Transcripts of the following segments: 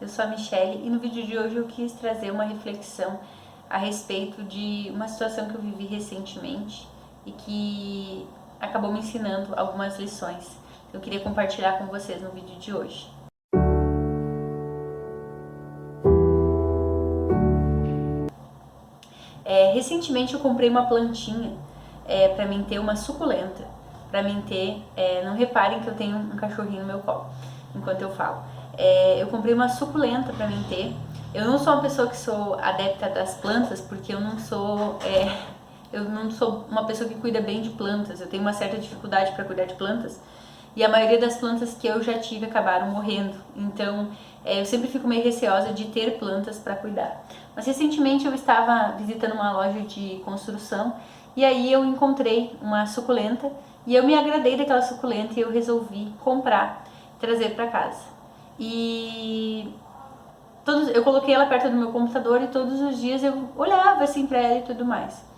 eu sou a Michelle e no vídeo de hoje eu quis trazer uma reflexão a respeito de uma situação que eu vivi recentemente e que acabou me ensinando algumas lições. Eu queria compartilhar com vocês no vídeo de hoje. Recentemente eu comprei uma plantinha para mim ter uma suculenta, para mim ter, não reparem que eu tenho um cachorrinho no meu colo enquanto eu falo. Eu comprei uma suculenta para mim ter. Eu não sou uma pessoa que sou adepta das plantas, porque eu não sou uma pessoa que cuida bem de plantas. Eu tenho uma certa dificuldade para cuidar de plantas e a maioria das plantas que eu já tive acabaram morrendo. Então eu sempre fico meio receosa de ter plantas para cuidar. Mas recentemente eu estava visitando uma loja de construção e aí eu encontrei uma suculenta e eu me agradei daquela suculenta e eu resolvi comprar, trazer para casa. E eu coloquei ela perto do meu computador e todos os dias eu olhava assim para ela e tudo mais.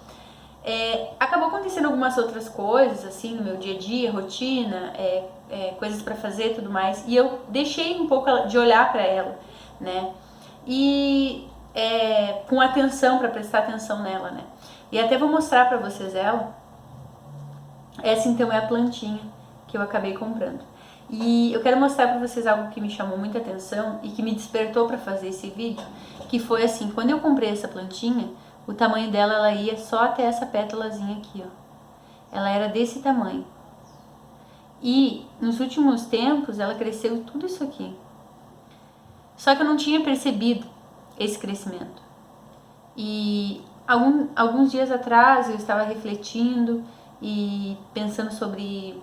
Acabou acontecendo algumas outras coisas assim no meu dia a dia, rotina, coisas para fazer e tudo mais, e eu deixei um pouco de olhar para ela, né? E com atenção, para prestar atenção nela, né? E até vou mostrar para vocês ela. Essa então é a plantinha que eu acabei comprando. E eu quero mostrar para vocês algo que me chamou muita atenção e que me despertou para fazer esse vídeo, que foi assim, quando eu comprei essa plantinha, o tamanho dela, ela ia só até essa pétalazinha aqui, ó. Ela era desse tamanho. E nos últimos tempos, ela cresceu tudo isso aqui. Só que eu não tinha percebido esse crescimento. E alguns dias atrás eu estava refletindo e pensando sobre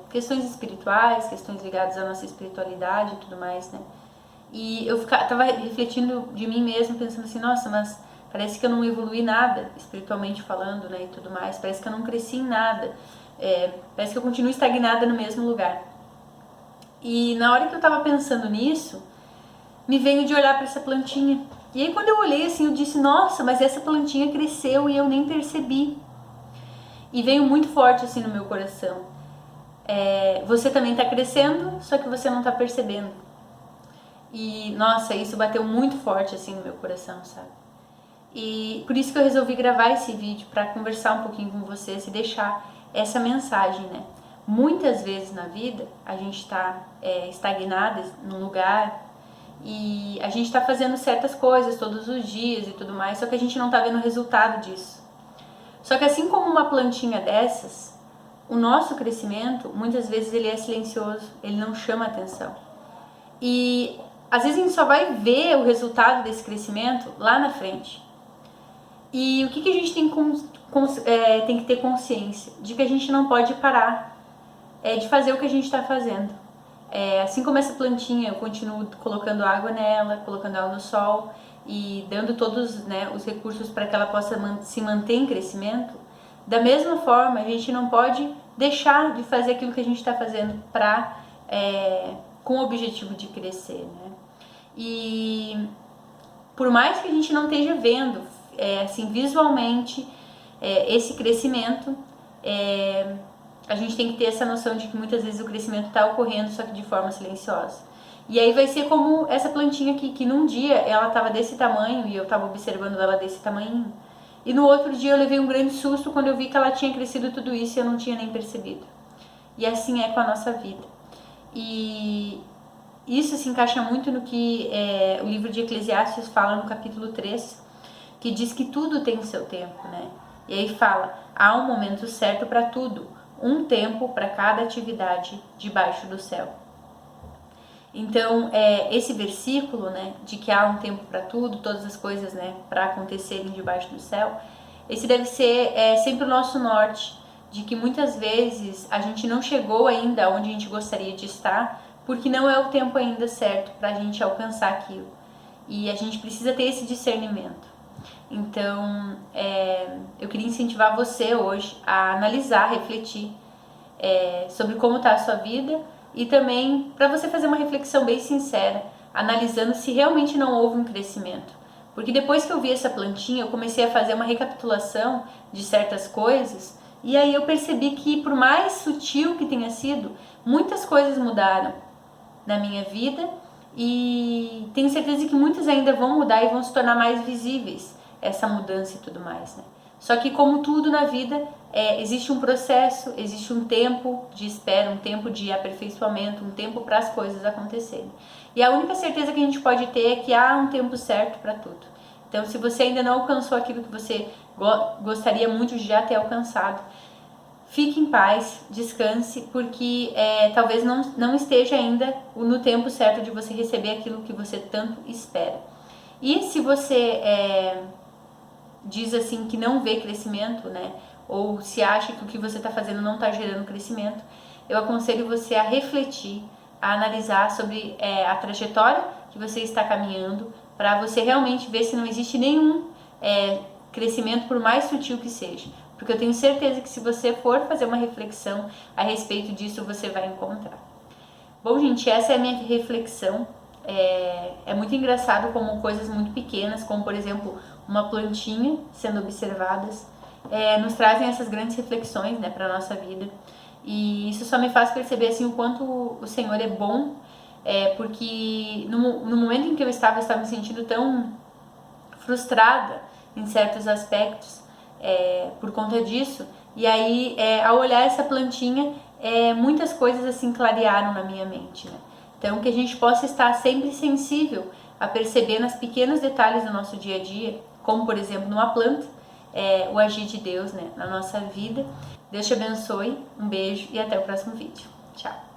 questões espirituais, questões ligadas à nossa espiritualidade e tudo mais, né? E eu tava refletindo de mim mesma, pensando assim, nossa, mas parece que eu não evolui nada, espiritualmente falando, né, e tudo mais. Parece que eu não cresci em nada. Parece que eu continuo estagnada no mesmo lugar. E na hora que eu tava pensando nisso, me veio de olhar para essa plantinha. E aí quando eu olhei assim, eu disse, nossa, mas essa plantinha cresceu e eu nem percebi. E veio muito forte assim no meu coração. Você também tá crescendo, só que você não tá percebendo. E, nossa, isso bateu muito forte assim no meu coração, sabe? E por isso que eu resolvi gravar esse vídeo, para conversar um pouquinho com vocês e deixar essa mensagem, né? Muitas vezes na vida a gente tá estagnada num lugar e a gente tá fazendo certas coisas todos os dias e tudo mais, só que a gente não tá vendo o resultado disso. Só que assim como uma plantinha dessas, o nosso crescimento, muitas vezes ele é silencioso, ele não chama atenção. E às vezes a gente só vai ver o resultado desse crescimento lá na frente. E o que a gente tem que ter consciência? De que a gente não pode parar de fazer o que a gente está fazendo. Assim como essa plantinha, eu continuo colocando água nela, colocando ela no sol e dando todos, né, os recursos para que ela possa se manter em crescimento. Da mesma forma, a gente não pode deixar de fazer aquilo que a gente está fazendo com o objetivo de crescer, né? E por mais que a gente não esteja vendo assim visualmente esse crescimento, a gente tem que ter essa noção de que muitas vezes o crescimento está ocorrendo, só que de forma silenciosa. E aí vai ser como essa plantinha aqui, que num dia ela estava desse tamanho e eu estava observando ela desse tamanho, e no outro dia eu levei um grande susto quando eu vi que ela tinha crescido tudo isso e eu não tinha nem percebido. E assim é com a nossa vida. E isso se encaixa muito no que o livro de Eclesiastes fala no capítulo 3, que diz que tudo tem o seu tempo, né? E aí fala, há um momento certo para tudo, um tempo para cada atividade debaixo do céu. Então, esse versículo, né, de que há um tempo para tudo, todas as coisas, né, para acontecerem debaixo do céu, esse deve ser sempre o nosso norte, de que muitas vezes a gente não chegou ainda onde a gente gostaria de estar, porque não é o tempo ainda certo para a gente alcançar aquilo. E a gente precisa ter esse discernimento. Então, eu queria incentivar você hoje a analisar, refletir sobre como está a sua vida e também para você fazer uma reflexão bem sincera, analisando se realmente não houve um crescimento. Porque depois que eu vi essa plantinha, eu comecei a fazer uma recapitulação de certas coisas e aí eu percebi que, por mais sutil que tenha sido, muitas coisas mudaram na minha vida e tenho certeza que muitas ainda vão mudar e vão se tornar mais visíveis, essa mudança e tudo mais, né? Só que como tudo na vida, existe um processo, existe um tempo de espera, um tempo de aperfeiçoamento, um tempo para as coisas acontecerem. E a única certeza que a gente pode ter é que há um tempo certo para tudo. Então, se você ainda não alcançou aquilo que você gostaria muito de já ter alcançado, fique em paz, descanse, porque talvez não esteja ainda no tempo certo de você receber aquilo que você tanto espera. E se você diz assim que não vê crescimento, né? Ou se acha que o que você está fazendo não está gerando crescimento, eu aconselho você a refletir, a analisar sobre a trajetória que você está caminhando, para você realmente ver se não existe nenhum crescimento, por mais sutil que seja. Porque eu tenho certeza que se você for fazer uma reflexão a respeito disso, você vai encontrar. Bom, gente, essa é a minha reflexão. É muito engraçado como coisas muito pequenas, como por exemplo uma plantinha sendo observadas, nos trazem essas grandes reflexões, né, para a nossa vida. E isso só me faz perceber assim, o quanto o Senhor é bom, porque no momento em que eu estava me sentindo tão frustrada em certos aspectos por conta disso. E aí, ao olhar essa plantinha, muitas coisas assim clarearam na minha mente, né? Então, que a gente possa estar sempre sensível a perceber nos pequenos detalhes do nosso dia a dia, como por exemplo numa planta, o agir de Deus, né, na nossa vida. Deus te abençoe, um beijo e até o próximo vídeo. Tchau!